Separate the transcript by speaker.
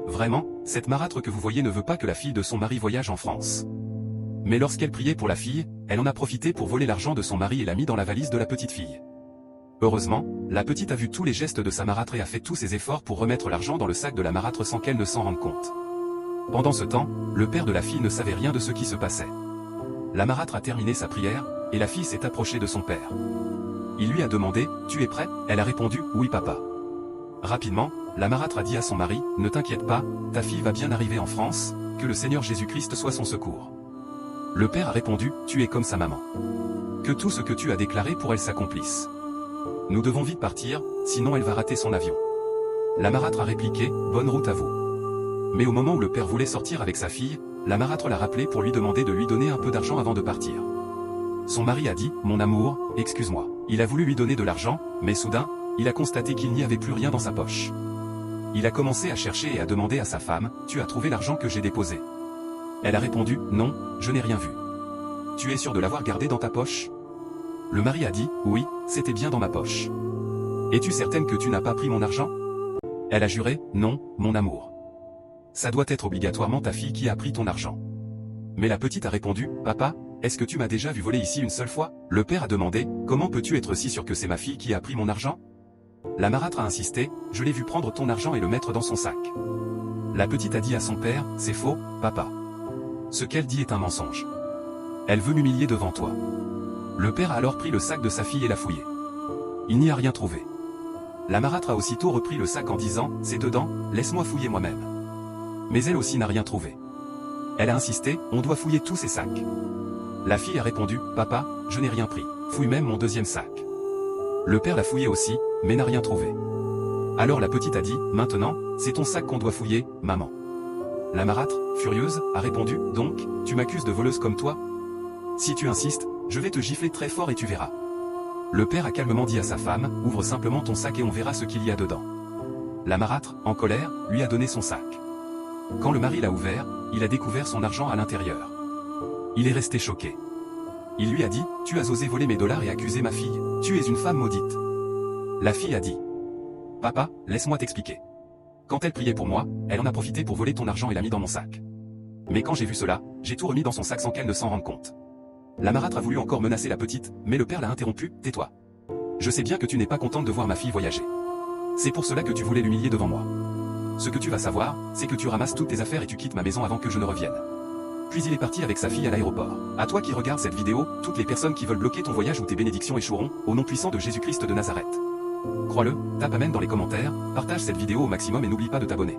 Speaker 1: Vraiment, cette marâtre que vous voyez ne veut pas que la fille de son mari voyage en France. Mais lorsqu'elle priait pour la fille, elle en a profité pour voler l'argent de son mari et l'a mis dans la valise de la petite fille. Heureusement, la petite a vu tous les gestes de sa marâtre et a fait tous ses efforts pour remettre l'argent dans le sac de la marâtre sans qu'elle ne s'en rende compte. Pendant ce temps, le père de la fille ne savait rien de ce qui se passait. La marâtre a terminé sa prière, et la fille s'est approchée de son père. Il lui a demandé « Tu es prêt ?» Elle a répondu « Oui papa ». Rapidement, la marâtre a dit à son mari « Ne t'inquiète pas, ta fille va bien arriver en France, que le Seigneur Jésus-Christ soit son secours. » Le père a répondu « Tu es comme sa maman. Que tout ce que tu as déclaré pour elle s'accomplisse. Nous devons vite partir, sinon elle va rater son avion. » La marâtre a répliqué « Bonne route à vous. » Mais au moment où le père voulait sortir avec sa fille, la marâtre l'a rappelé pour lui demander de lui donner un peu d'argent avant de partir. Son mari a dit « Mon amour, excuse-moi. » Il a voulu lui donner de l'argent, mais soudain, il a constaté qu'il n'y avait plus rien dans sa poche. Il a commencé à chercher et a demandé à sa femme « Tu as trouvé l'argent que j'ai déposé ?» Elle a répondu « Non, je n'ai rien vu. » « Tu es sûr de l'avoir gardé dans ta poche ?» Le mari a dit « Oui, c'était bien dans ma poche. » « Es-tu certaine que tu n'as pas pris mon argent ?» Elle a juré « Non, mon amour. Ça doit être obligatoirement ta fille qui a pris ton argent. » Mais la petite a répondu « Papa, est-ce que tu m'as déjà vu voler ici une seule fois ?» Le père a demandé « Comment peux-tu être si sûr que c'est ma fille qui a pris mon argent ?» La marâtre a insisté « Je l'ai vu prendre ton argent et le mettre dans son sac. » La petite a dit à son père « C'est faux, papa. Ce qu'elle dit est un mensonge. Elle veut m'humilier devant toi. » Le père a alors pris le sac de sa fille et l'a fouillé. Il n'y a rien trouvé. La marâtre a aussitôt repris le sac en disant « C'est dedans, laisse-moi fouiller moi-même. » Mais elle aussi n'a rien trouvé. Elle a insisté « On doit fouiller tous ces sacs. » La fille a répondu « Papa, je n'ai rien pris, fouille même mon deuxième sac. » Le père l'a fouillé aussi, mais n'a rien trouvé. Alors la petite a dit « Maintenant, c'est ton sac qu'on doit fouiller, maman. » La marâtre, furieuse, a répondu « Donc, tu m'accuses de voleuse comme toi? Si tu insistes, je vais te gifler très fort et tu verras. » Le père a calmement dit à sa femme « Ouvre simplement ton sac et on verra ce qu'il y a dedans. » La marâtre, en colère, lui a donné son sac. Quand le mari l'a ouvert, il a découvert son argent à l'intérieur. Il est resté choqué. Il lui a dit « Tu as osé voler mes dollars et accuser ma fille, tu es une femme maudite. » La fille a dit « Papa, laisse-moi t'expliquer. Quand elle priait pour moi, elle en a profité pour voler ton argent et l'a mis dans mon sac. Mais quand j'ai vu cela, j'ai tout remis dans son sac sans qu'elle ne s'en rende compte. » La marâtre a voulu encore menacer la petite, mais le père l'a interrompu « Tais-toi. Je sais bien que tu n'es pas contente de voir ma fille voyager. C'est pour cela que tu voulais l'humilier devant moi. Ce que tu vas savoir, c'est que tu ramasses toutes tes affaires et tu quittes ma maison avant que je ne revienne. » Puis il est parti avec sa fille à l'aéroport. À toi qui regardes cette vidéo, toutes les personnes qui veulent bloquer ton voyage ou tes bénédictions échoueront, au nom puissant de Jésus-Christ de Nazareth. Crois-le, tape Amen dans les commentaires, partage cette vidéo au maximum et n'oublie pas de t'abonner.